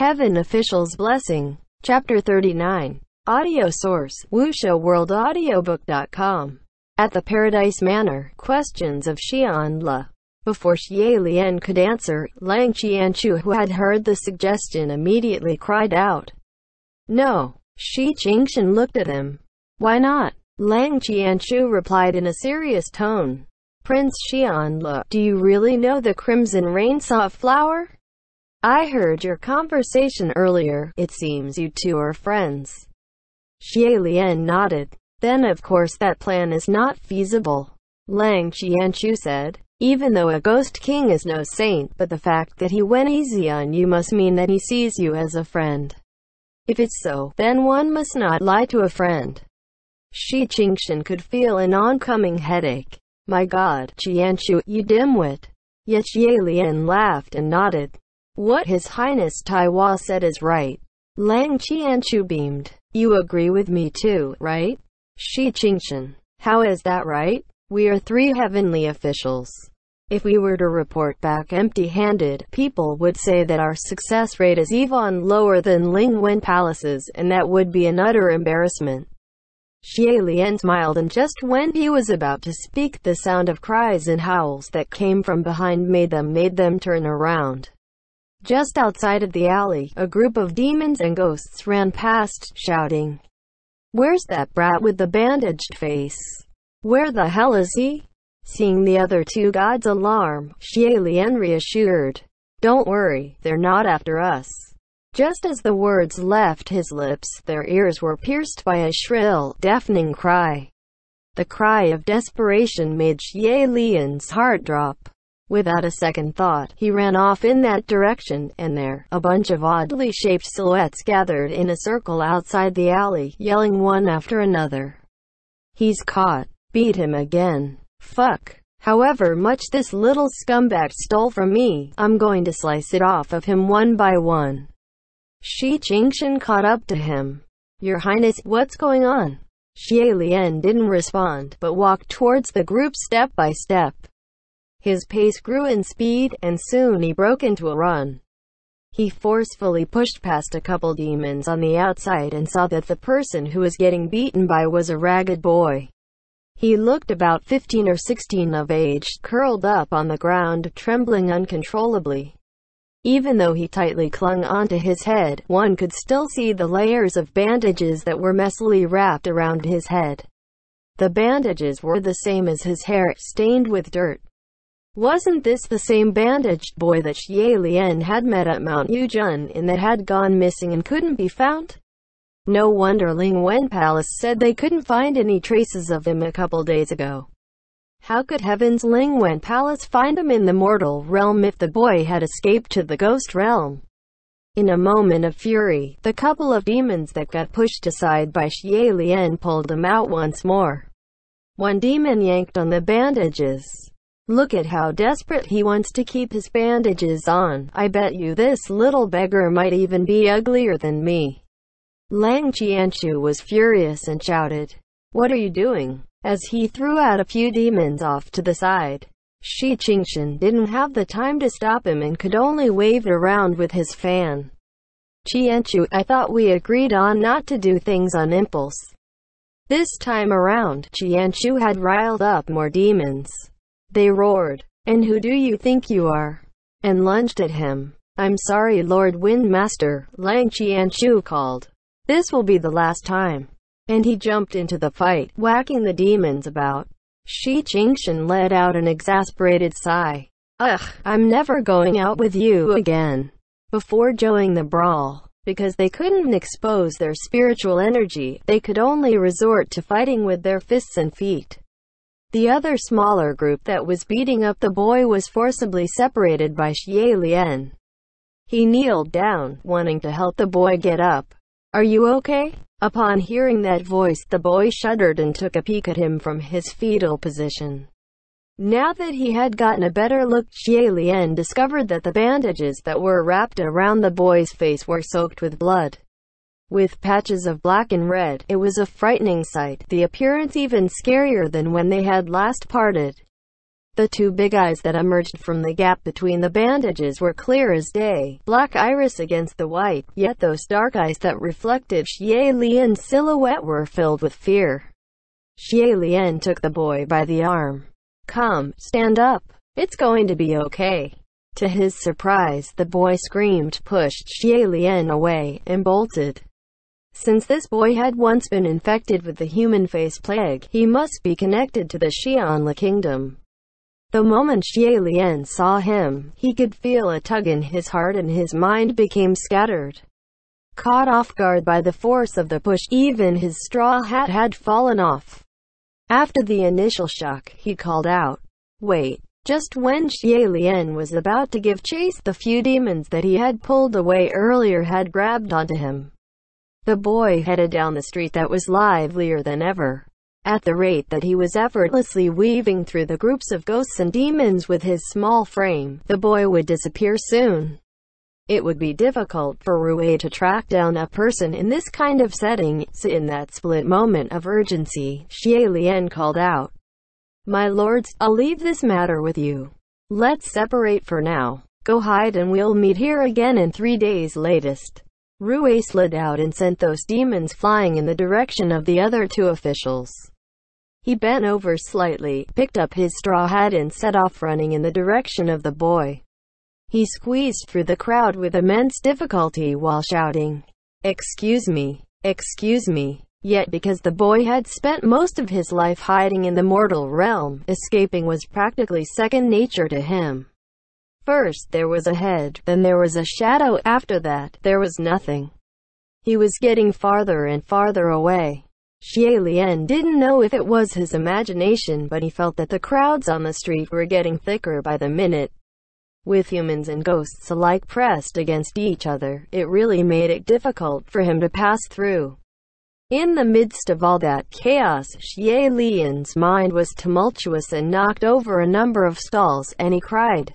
Heaven Official's Blessing. Chapter 39. Audio source, wushouworldaudiobook.com. At the Paradise Manor, questions of Xian Le. Before Xie Lian could answer, Lang Qianchu, who had heard the suggestion, immediately cried out, "No!" Shi Qingshan looked at him. "Why not?" Lang Qianchu replied in a serious tone. "Prince Xian Le, do you really know the Crimson Rain Flower? I heard your conversation earlier. It seems you two are friends." Xie Lian nodded. "Then of course that plan is not feasible," Lang Qianchu said. "Even though a ghost king is no saint, but the fact that he went easy on you must mean that he sees you as a friend. If it's so, then one must not lie to a friend." Shi Qingshan could feel an oncoming headache. "My God, Qianchu, you dimwit." Yet Xie Lian laughed and nodded. "What His Highness Taiwa said is right." Lang Qianchu beamed. "You agree with me too, right?" Shi Qingshan. "How is that right? We are three heavenly officials. If we were to report back empty-handed, people would say that our success rate is even lower than Lingwen Palace's, and that would be an utter embarrassment." Xie Lian smiled, and just when he was about to speak, the sound of cries and howls that came from behind made them turn around. Just outside of the alley, a group of demons and ghosts ran past, shouting, "Where's that brat with the bandaged face? Where the hell is he?" Seeing the other two gods' alarm, Xie Lian reassured, "Don't worry, they're not after us." Just as the words left his lips, their ears were pierced by a shrill, deafening cry. The cry of desperation made Xie Lian's heart drop. Without a second thought, he ran off in that direction, and there, a bunch of oddly shaped silhouettes gathered in a circle outside the alley, yelling one after another, "He's caught! Beat him again! Fuck! However much this little scumbag stole from me, I'm going to slice it off of him one by one." Shi Qingshan caught up to him. "Your Highness, what's going on?" Xie Lian didn't respond, but walked towards the group step by step. His pace grew in speed, and soon he broke into a run. He forcefully pushed past a couple demons on the outside and saw that the person who was getting beaten by was a ragged boy. He looked about 15 or 16 of age, curled up on the ground, trembling uncontrollably. Even though he tightly clung onto his head, one could still see the layers of bandages that were messily wrapped around his head. The bandages were the same as his hair, stained with dirt. Wasn't this the same bandaged boy that Xie Lian had met at Mount Yuzhen and that had gone missing and couldn't be found? No wonder Lingwen Palace said they couldn't find any traces of him a couple days ago. How could Heaven's Lingwen Palace find him in the mortal realm if the boy had escaped to the ghost realm? In a moment of fury, the couple of demons that got pushed aside by Xie Lian pulled him out once more. One demon yanked on the bandages. "Look at how desperate he wants to keep his bandages on. I bet you this little beggar might even be uglier than me." Lang Qianchu was furious and shouted, "What are you doing?" as he threw out a few demons off to the side. Shi Qingshan didn't have the time to stop him and could only wave it around with his fan. "Qianchu, I thought we agreed on not to do things on impulse." This time around, Qianchu had riled up more demons. They roared, "And who do you think you are?" and lunged at him. "I'm sorry, Lord Windmaster," Lang Qianchu called. "This will be the last time." And he jumped into the fight, whacking the demons about. Shi Qingshan let out an exasperated sigh. "Ugh, I'm never going out with you again." Before joining the brawl, because they couldn't expose their spiritual energy, they could only resort to fighting with their fists and feet. The other smaller group that was beating up the boy was forcibly separated by Xie Lian. He kneeled down, wanting to help the boy get up. "Are you okay?" Upon hearing that voice, the boy shuddered and took a peek at him from his fetal position. Now that he had gotten a better look, Xie Lian discovered that the bandages that were wrapped around the boy's face were soaked with blood, with patches of black and red. It was a frightening sight, the appearance even scarier than when they had last parted. The two big eyes that emerged from the gap between the bandages were clear as day, black iris against the white, yet those dark eyes that reflected Xie Lian's silhouette were filled with fear. Xie Lian took the boy by the arm. "Come, stand up. It's going to be okay." To his surprise, the boy screamed, pushed Xie Lian away, and bolted. Since this boy had once been infected with the human face plague, he must be connected to the Xianla kingdom. The moment Xie Lian saw him, he could feel a tug in his heart and his mind became scattered. Caught off guard by the force of the push, even his straw hat had fallen off. After the initial shock, he called out, "Wait!" Just when Xie Lian was about to give chase, the few demons that he had pulled away earlier had grabbed onto him. The boy headed down the street that was livelier than ever. At the rate that he was effortlessly weaving through the groups of ghosts and demons with his small frame, the boy would disappear soon. It would be difficult for Rui to track down a person in this kind of setting, so in that split moment of urgency, Xie Lian called out, "My lords, I'll leave this matter with you. Let's separate for now. Go hide and we'll meet here again in 3 days latest." Rui slid out and sent those demons flying in the direction of the other two officials. He bent over slightly, picked up his straw hat and set off running in the direction of the boy. He squeezed through the crowd with immense difficulty while shouting, "Excuse me, excuse me." Yet because the boy had spent most of his life hiding in the mortal realm, escaping was practically second nature to him. First there was a head, then there was a shadow, after that, there was nothing. He was getting farther and farther away. Xie Lian didn't know if it was his imagination, but he felt that the crowds on the street were getting thicker by the minute. With humans and ghosts alike pressed against each other, it really made it difficult for him to pass through. In the midst of all that chaos, Xie Lian's mind was tumultuous and knocked over a number of stalls, and he cried,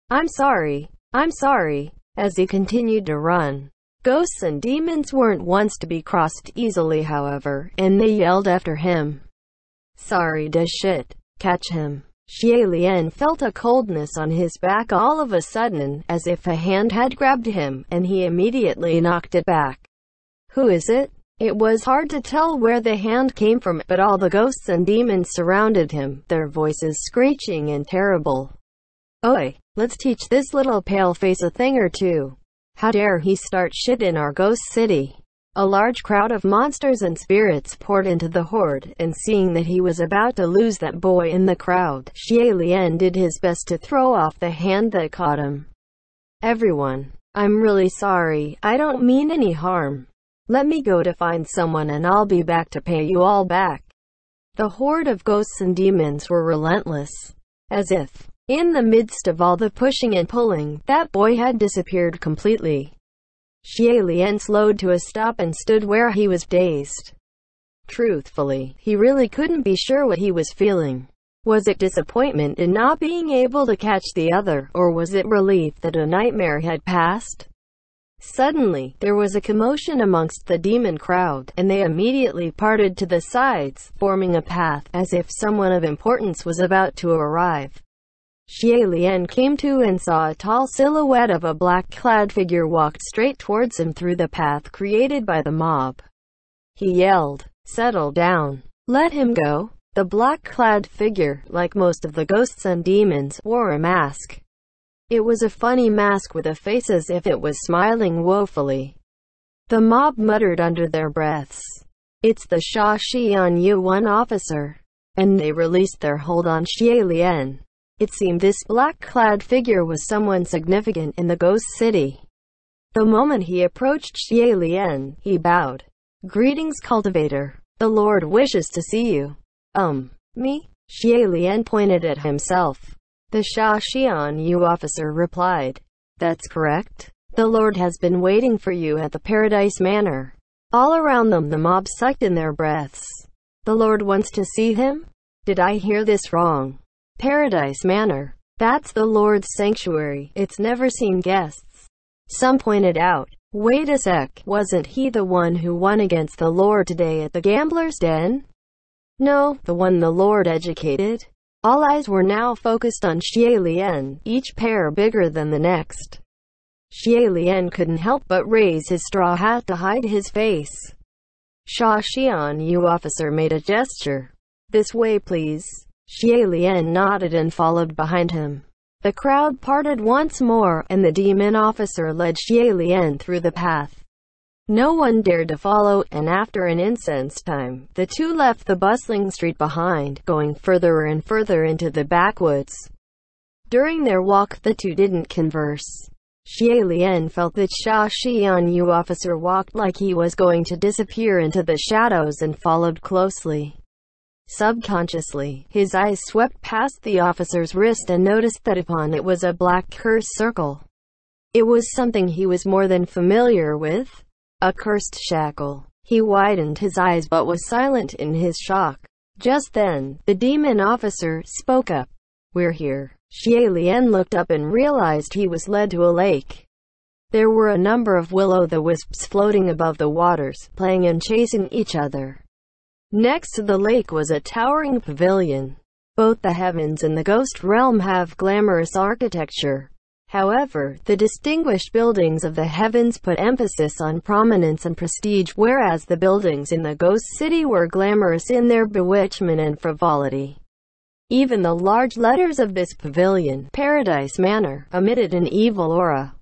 I'm sorry, as he continued to run. Ghosts and demons weren't ones to be crossed easily, however, and they yelled after him, "Sorry da shit, catch him." Xie Lian felt a coldness on his back all of a sudden, as if a hand had grabbed him, and he immediately knocked it back. Who is it? It was hard to tell where the hand came from, but all the ghosts and demons surrounded him, their voices screeching and terrible. "Oi, let's teach this little paleface a thing or two. How dare he start shit in our ghost city?" A large crowd of monsters and spirits poured into the horde, and seeing that he was about to lose that boy in the crowd, Xie Lian did his best to throw off the hand that caught him. "Everyone, I'm really sorry, I don't mean any harm. Let me go to find someone and I'll be back to pay you all back." The horde of ghosts and demons were relentless. As if, in the midst of all the pushing and pulling, that boy had disappeared completely. Xie Lian slowed to a stop and stood where he was dazed. Truthfully, he really couldn't be sure what he was feeling. Was it disappointment in not being able to catch the other, or was it relief that a nightmare had passed? Suddenly, there was a commotion amongst the demon crowd, and they immediately parted to the sides, forming a path, as if someone of importance was about to arrive. Xie Lian came to and saw a tall silhouette of a black-clad figure walked straight towards him through the path created by the mob. He yelled, "Settle down. Let him go." The black-clad figure, like most of the ghosts and demons, wore a mask. It was a funny mask with a face as if it was smiling woefully. The mob muttered under their breaths, "It's the Sha Xian Yuan officer." And they released their hold on Xie Lian. It seemed this black-clad figure was someone significant in the ghost city. The moment he approached Xie Lian, he bowed. "Greetings, cultivator. The Lord wishes to see you." Me?" Xie Lian pointed at himself. The Sha Xian Yu officer replied, "That's correct. The Lord has been waiting for you at the Paradise Manor." All around them the mob sucked in their breaths. "The Lord wants to see him? Did I hear this wrong? Paradise Manor. That's the Lord's sanctuary. It's never seen guests." Some pointed out, "Wait a sec, wasn't he the one who won against the Lord today at the Gambler's Den?" "No, the one the Lord educated." All eyes were now focused on Xie Lian, each pair bigger than the next. Xie Lian couldn't help but raise his straw hat to hide his face. Sha Xianyu officer made a gesture. "This way, please." Xie Lian nodded and followed behind him. The crowd parted once more, and the demon officer led Xie Lian through the path. No one dared to follow, and after an instant's time, the two left the bustling street behind, going further and further into the backwoods. During their walk, the two didn't converse. Xie Lian felt that Sha Xianyu officer walked like he was going to disappear into the shadows and followed closely. Subconsciously, his eyes swept past the officer's wrist and noticed that upon it was a black curse circle. It was something he was more than familiar with. A cursed shackle. He widened his eyes but was silent in his shock. Just then, the demon officer spoke up. "We're here." Xie Lian looked up and realized he was led to a lake. There were a number of will-o'-the-wisps floating above the waters, playing and chasing each other. Next to the lake was a towering pavilion. Both the heavens and the ghost realm have glamorous architecture. However, the distinguished buildings of the heavens put emphasis on prominence and prestige, whereas the buildings in the ghost city were glamorous in their bewitchment and frivolity. Even the large letters of this pavilion, Paradise Manor, emitted an evil aura.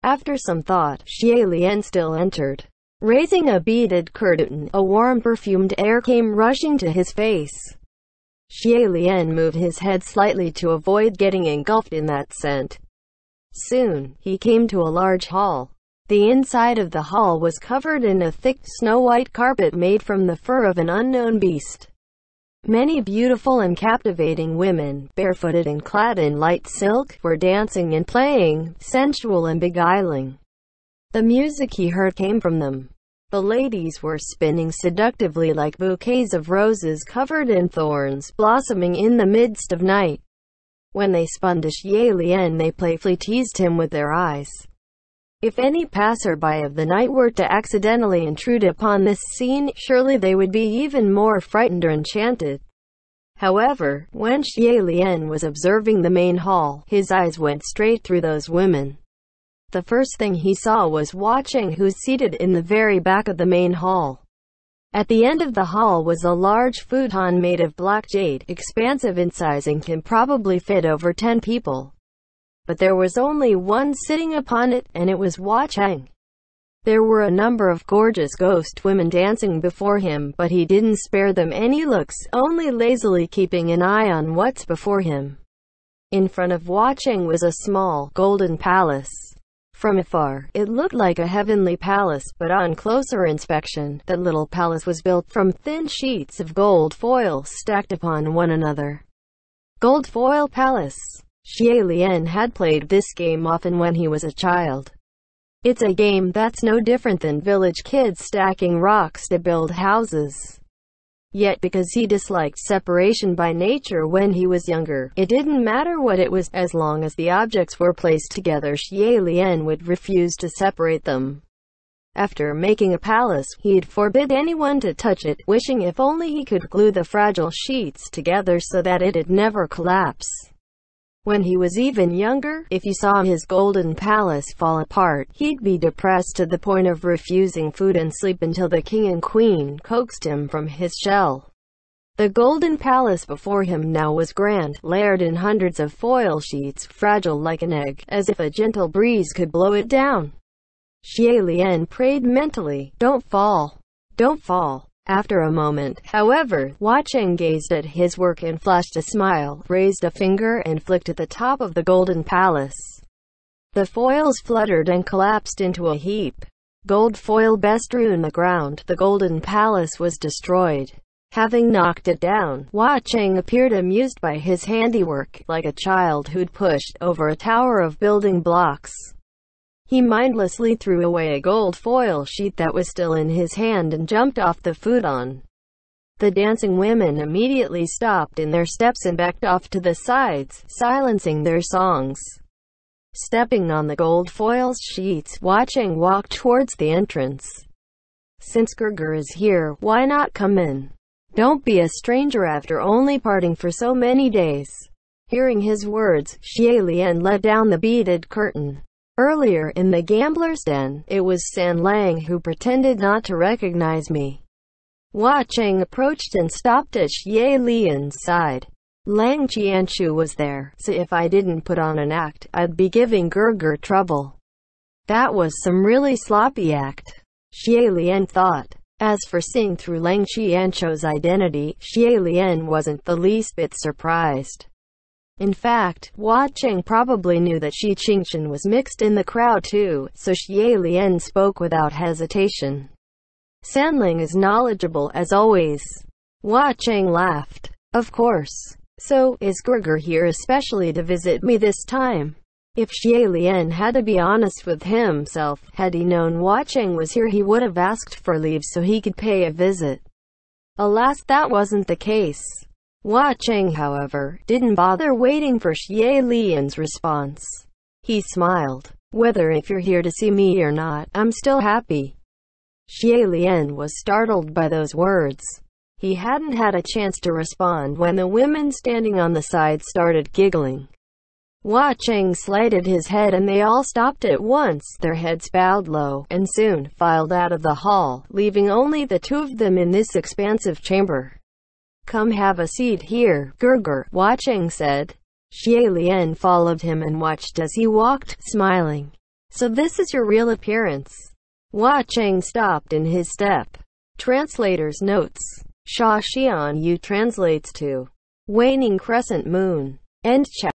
After some thought, Xie Lian still entered. Raising a beaded curtain, a warm perfumed air came rushing to his face. Xie Lian moved his head slightly to avoid getting engulfed in that scent. Soon, he came to a large hall. The inside of the hall was covered in a thick, snow-white carpet made from the fur of an unknown beast. Many beautiful and captivating women, barefooted and clad in light silk, were dancing and playing, sensual and beguiling. The music he heard came from them. The ladies were spinning seductively like bouquets of roses covered in thorns, blossoming in the midst of night. When they spun to Xie Lian, they playfully teased him with their eyes. If any passerby of the night were to accidentally intrude upon this scene, surely they would be even more frightened or enchanted. However, when Xie Lian was observing the main hall, his eyes went straight through those women. The first thing he saw was Hua Cheng, who was seated in the very back of the main hall. At the end of the hall was a large futon made of black jade, expansive in size and can probably fit over 10 people. But there was only one sitting upon it, and it was Hua Cheng. There were a number of gorgeous ghost women dancing before him, but he didn't spare them any looks, only lazily keeping an eye on what's before him. In front of Hua Cheng was a small, golden palace. From afar, it looked like a heavenly palace, but on closer inspection, that little palace was built from thin sheets of gold foil stacked upon one another. Gold foil palace. Xie Lian had played this game often when he was a child. It's a game that's no different than village kids stacking rocks to build houses. Yet because he disliked separation by nature when he was younger, it didn't matter what it was, as long as the objects were placed together. Xie Lian would refuse to separate them. After making a palace, he'd forbid anyone to touch it, wishing if only he could glue the fragile sheets together so that it'd never collapse. When he was even younger, if he saw his golden palace fall apart, he'd be depressed to the point of refusing food and sleep until the king and queen coaxed him from his shell. The golden palace before him now was grand, layered in hundreds of foil sheets, fragile like an egg, as if a gentle breeze could blow it down. Xie Lian prayed mentally, "Don't fall. Don't fall." After a moment, however, Hua Cheng gazed at his work and flashed a smile, raised a finger and flicked at the top of the golden palace. The foils fluttered and collapsed into a heap. Gold foil bestrewn the ground, the golden palace was destroyed. Having knocked it down, Hua Cheng appeared amused by his handiwork, like a child who'd pushed over a tower of building blocks. He mindlessly threw away a gold foil sheet that was still in his hand and jumped off the futon. The dancing women immediately stopped in their steps and backed off to the sides, silencing their songs. Stepping on the gold foil sheets, Hua Cheng walked towards the entrance. "Since Gerger is here, why not come in?" Don't be a stranger after only parting for so many days. Hearing his words, Xie Lian let down the beaded curtain. Earlier in the gambler's den, it was San Lang who pretended not to recognize me. Hua Cheng approached and stopped at Xie Lian's side. Lang Qianchu was there, so if I didn't put on an act, I'd be giving Gerger trouble. That was some really sloppy act, Xie Lian thought. As for seeing through Lang Qianchu's identity, Xie Lian wasn't the least bit surprised. In fact, Hua Cheng probably knew that Shi Qingchen was mixed in the crowd too, so Xie Lian spoke without hesitation. Sanling is knowledgeable as always. Hua Cheng laughed. Of course. So, is Gerger here especially to visit me this time? If Xie Lian had to be honest with himself, had he known Hua Cheng was here he would have asked for leave so he could pay a visit. Alas, that wasn't the case. Hua Cheng, however, didn't bother waiting for Xie Lian's response. He smiled. Whether if you're here to see me or not, I'm still happy. Xie Lian was startled by those words. He hadn't had a chance to respond when the women standing on the side started giggling. Hua Cheng slighted his head and they all stopped at once, their heads bowed low, and soon filed out of the hall, leaving only the two of them in this expansive chamber. Come have a seat here, Gerger, Hua Cheng said. Xie Lian followed him and watched as he walked, smiling. So this is your real appearance. Hua Cheng stopped in his step. Translator's notes. Sha Xian Yu translates to Waning Crescent Moon. End chapter.